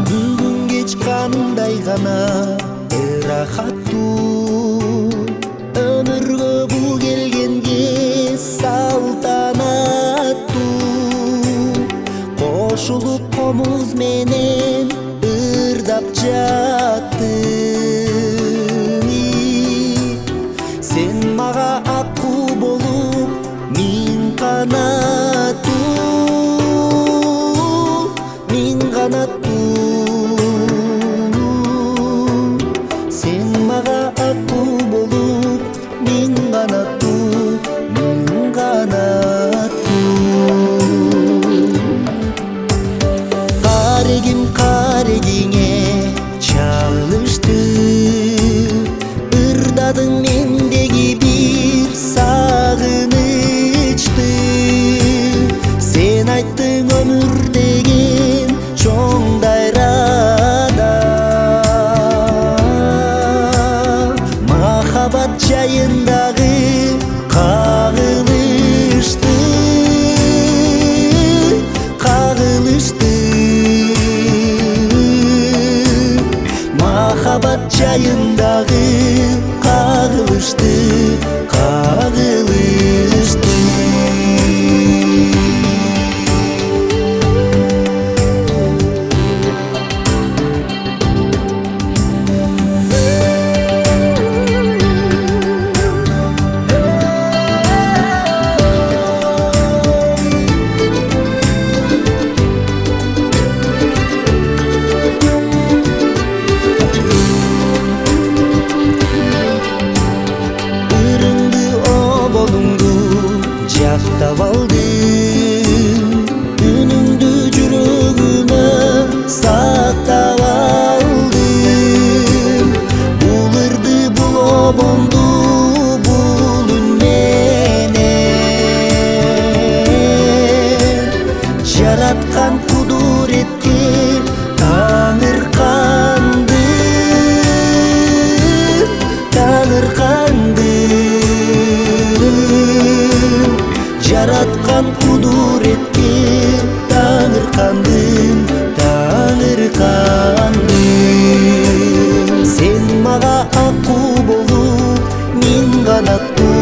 Бүгүн кеч кандай гана ырахаттуу, өмүргө бул келгенге салтанаттуу. Кошулуп комуз менен ырдап жаттың. Сен мага аккуу болуп миң канаттуу. Сен мага аккуу болуп миң канаттуу. Карегим карегиңе чалышты, ырдадың мендеги бир сагынычты. Сен айттың өмүр деген чоң дайрада, махаббат жайындагы кагылышты. Махаббат жайындагы кагылышты. Жактап алдым, үнүңдү жүрөгүмө сактап алдым. Бул ырды, бул обонду, бул үн менен жараткан кудуретке жараткан кудуретке таңыркандым. Сен мага аккуу болуп миң канаттуу.